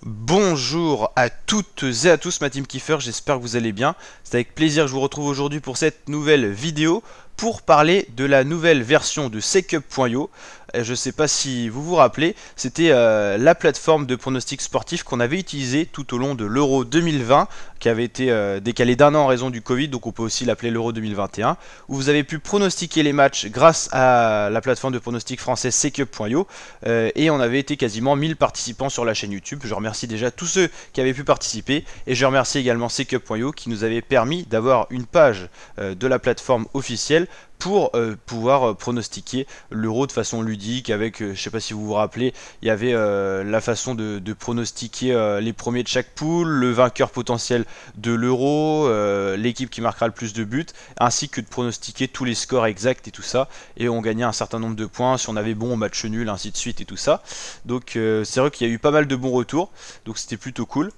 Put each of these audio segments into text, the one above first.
Bonjour à toutes et à tous, ma team Kiefer, j'espère que vous allez bien. C'est avec plaisir que je vous retrouve aujourd'hui pour cette nouvelle vidéo pour parler de la nouvelle version de SECUP.io. Je ne sais pas si vous vous rappelez, c'était la plateforme de pronostic sportif qu'on avait utilisée tout au long de l'Euro 2020, qui avait été décalé d'un an en raison du Covid, donc on peut aussi l'appeler l'Euro 2021, où vous avez pu pronostiquer les matchs grâce à la plateforme de pronostic française SECUP.io, et on avait été quasiment 1000 participants sur la chaîne YouTube. Je remercie déjà tous ceux qui avaient pu participer, et je remercie également SECUP.io qui nous avait permis d'avoir une page de la plateforme officielle pour pouvoir pronostiquer l'Euro de façon ludique avec, je sais pas si vous vous rappelez, il y avait la façon de pronostiquer les premiers de chaque poule, le vainqueur potentiel de l'Euro, l'équipe qui marquera le plus de buts, ainsi que de pronostiquer tous les scores exacts et tout ça, et on gagnait un certain nombre de points si on avait bon au match nul, ainsi de suite et tout ça. Donc c'est vrai qu'il y a eu pas mal de bons retours, donc c'était plutôt cool.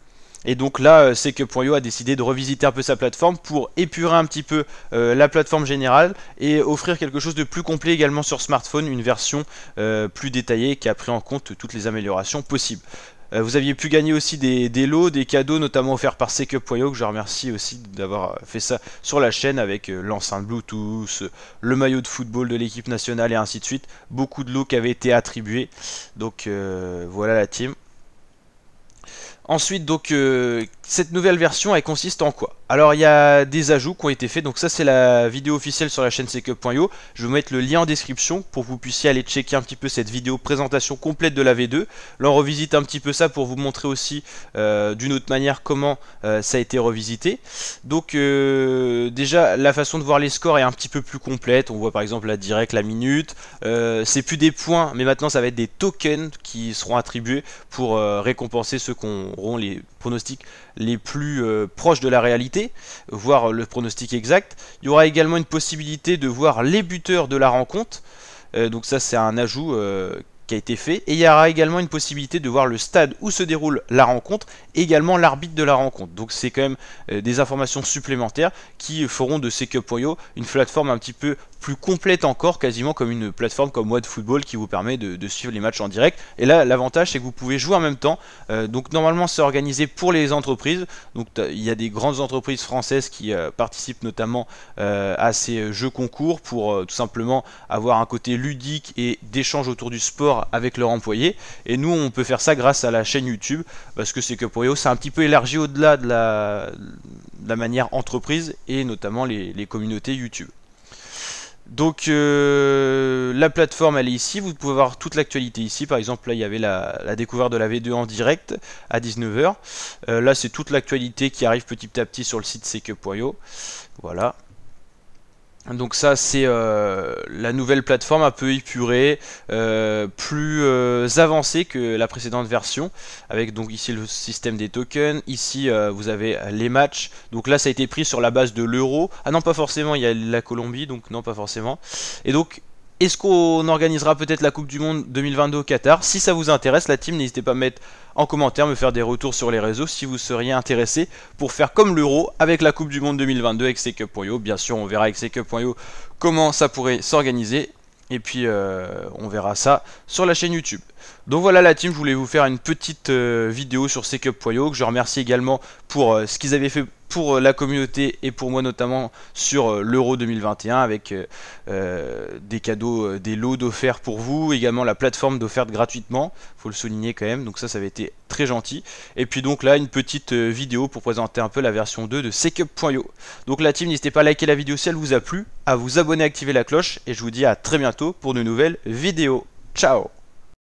Et donc là, SECUP.io a décidé de revisiter un peu sa plateforme pour épurer un petit peu la plateforme générale et offrir quelque chose de plus complet également sur smartphone, une version plus détaillée qui a pris en compte toutes les améliorations possibles. Vous aviez pu gagner aussi des lots, des cadeaux, notamment offerts par SECUP.io, que je remercie aussi d'avoir fait ça sur la chaîne avec l'enceinte Bluetooth, le maillot de football de l'équipe nationale et ainsi de suite. Beaucoup de lots qui avaient été attribués. Donc voilà la team. Ensuite, donc, cette nouvelle version, elle consiste en quoi? Alors, il y a des ajouts qui ont été faits. Donc, ça, c'est la vidéo officielle sur la chaîne SECUP.io. Je vais vous mettre le lien en description pour que vous puissiez aller checker un petit peu cette vidéo présentation complète de la V2. Là, on revisite un petit peu ça pour vous montrer aussi d'une autre manière comment ça a été revisité. Donc, déjà, la façon de voir les scores est un petit peu plus complète. On voit par exemple la direct, la minute. C'est plus des points, mais maintenant, ça va être des tokens qui seront attribués pour récompenser ceux qui auront les pronostics les plus proches de la réalité, voire le pronostic exact. Il y aura également une possibilité de voir les buteurs de la rencontre. Donc ça c'est un ajout qui a été fait. Et il y aura également une possibilité de voir le stade où se déroule la rencontre, et également l'arbitre de la rencontre. Donc c'est quand même des informations supplémentaires qui feront de SECUP.io une plateforme un petit peu plus complète encore, quasiment comme une plateforme comme OneFootball qui vous permet de suivre les matchs en direct. Et là, l'avantage c'est que vous pouvez jouer en même temps. Donc normalement c'est organisé pour les entreprises. Donc il y a des grandes entreprises françaises qui participent notamment à ces jeux concours pour tout simplement avoir un côté ludique et d'échange autour du sport avec leurs employés. Et nous on peut faire ça grâce à la chaîne YouTube, parce que SECUP.io c'est un petit peu élargi au-delà de la manière entreprise et notamment les communautés YouTube. Donc la plateforme elle est ici, vous pouvez voir toute l'actualité ici. Par exemple là il y avait la découverte de la V2 en direct à 19h. Là c'est toute l'actualité qui arrive petit à petit sur le site SECUP.io. Voilà. Donc ça c'est la nouvelle plateforme un peu épurée, plus avancée que la précédente version, avec donc ici le système des tokens, ici vous avez les matchs. Donc là ça a été pris sur la base de l'euro, ah non pas forcément, il y a la Colombie, donc non pas forcément. Et donc est-ce qu'on organisera peut-être la Coupe du Monde 2022 au Qatar? Si ça vous intéresse, la team, n'hésitez pas à mettre en commentaire, me faire des retours sur les réseaux si vous seriez intéressé pour faire comme l'Euro avec la Coupe du Monde 2022 avec SECUP.io. Bien sûr, on verra avec SECUP.io comment ça pourrait s'organiser. Et puis on verra ça sur la chaîne YouTube. Donc voilà la team, je voulais vous faire une petite vidéo sur SECUP.io, que je remercie également pour ce qu'ils avaient fait pour la communauté et pour moi notamment sur l'Euro 2021 avec des cadeaux, des lots d'offerts pour vous, également la plateforme d'offerte gratuitement, faut le souligner quand même, donc ça avait été très gentil. Et puis donc là une petite vidéo pour présenter un peu la version 2 de SECUP.io. Donc la team, n'hésitez pas à liker la vidéo si elle vous a plu, à vous abonner, à activer la cloche, et je vous dis à très bientôt pour de nouvelles vidéos. Ciao!